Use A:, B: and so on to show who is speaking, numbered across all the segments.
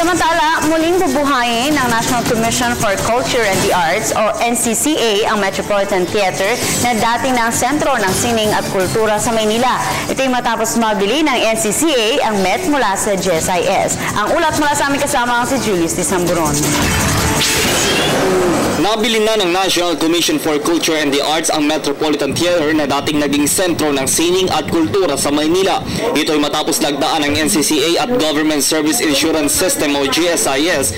A: Samantala, muling bubuhayin ng National Commission for Culture and the Arts o NCCA ang Metropolitan Theater na dating ng sentro ng sining at kultura sa Maynila. Ito'y matapos mabili ng NCCA ang Met mula sa GSIS. Ang ulat mula sa aming kasama si Julius de Samburon.
B: Nabili na ng National Commission for Culture and the Arts ang Metropolitan Theater na dating naging sentro ng sining at kultura sa Maynila. Ito'y matapos lagdaan ng NCCA at Government Service Insurance System o GSIS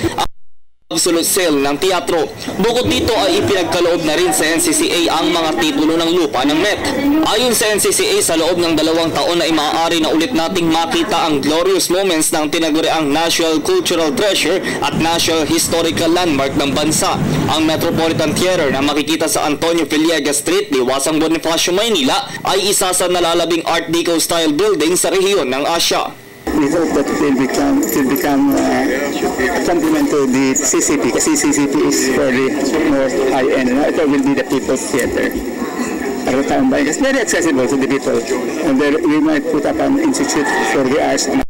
B: ang absolute sale ng teatro. Bukod dito ay ipinagkaloob na rin sa NCCA ang mga titulo ng lupa ng Met. Ayon sa NCCA, sa loob ng 2 taon na maaari na ulit nating makita ang glorious moments ng tinaguriang National Cultural Treasure at National Historical Landmark ng bansa. Ang Metropolitan Theater na makikita sa Antonio Villegas Street, Diwasang Bonifacio, Maynila ay isa sa nalalabing Art Deco style building sa rehiyon ng Asya.
C: We hope that it will become a complement to the CCP. Kasi CCP is very more high-end. It will be the people's theater. It's very accessible to the people. And there, we might put up an institute for the arts. And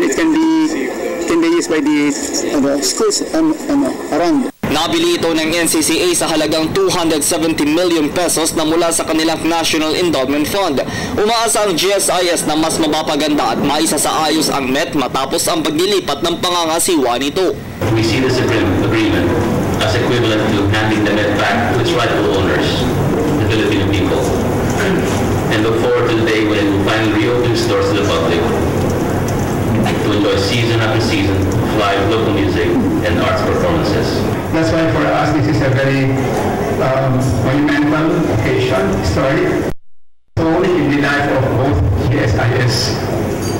C: it can be used by the schools around.
B: Nabili ito ng NCCA sa halagang 270 million pesos na mula sa kanilang National Endowment Fund. Umaasa ang GSIS na mas mapapaganda at maisa sa ayos ang Met matapos ang paglilipat ng pangangasiwa nito.
D: We see this agreement as equivalent to handing the Met back to its rightful owners, the Filipino people, and look forward to the day when it will finally reopen its doors to the public to enjoy season after season of live local music and arts performances.
C: That's why for us this is a very monumental occasion, historic. So in the life of both GSIS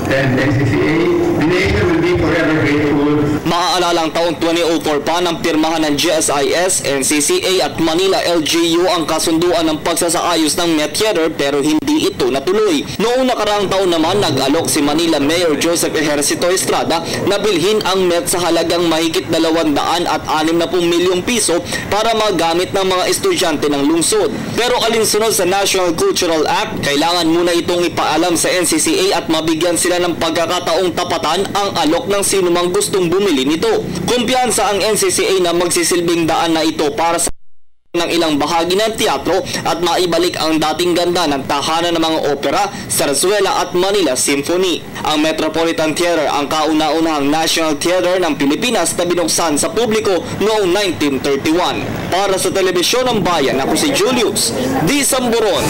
C: and NCCA, the nation will be forever grateful.
B: Maaalalang taong 2004 pa nang pirmahan ng GSIS, NCCA at Manila LGU ang kasunduan ng pagsasaayos ng Met Theater pero hindi ito natuloy. Noong nakaraang taon naman nag-alok si Manila Mayor Joseph Ejercito Estrada na bilhin ang Met sa halagang mahigit 260 milyong piso para magamit ng mga estudyante ng lungsod. Pero alinsunod sa National Cultural Act, kailangan muna itong ipaalam sa NCCA at mabigyan sila ng pagkakataong tapatan ang alok ng sinumang gustong bumili nito. Kumpiyansa ang NCCA na magsisilbing daan na ito para sa ng ilang bahagi ng teatro at maibalik ang dating ganda ng tahanan ng mga opera, sarsuela at Manila Symphony. Ang Metropolitan Theater ang kauna-unahang National Theater ng Pilipinas na binuksan sa publiko noong 1931. Para sa Telebisyon ng Bayan, ako si Julius de Samburon.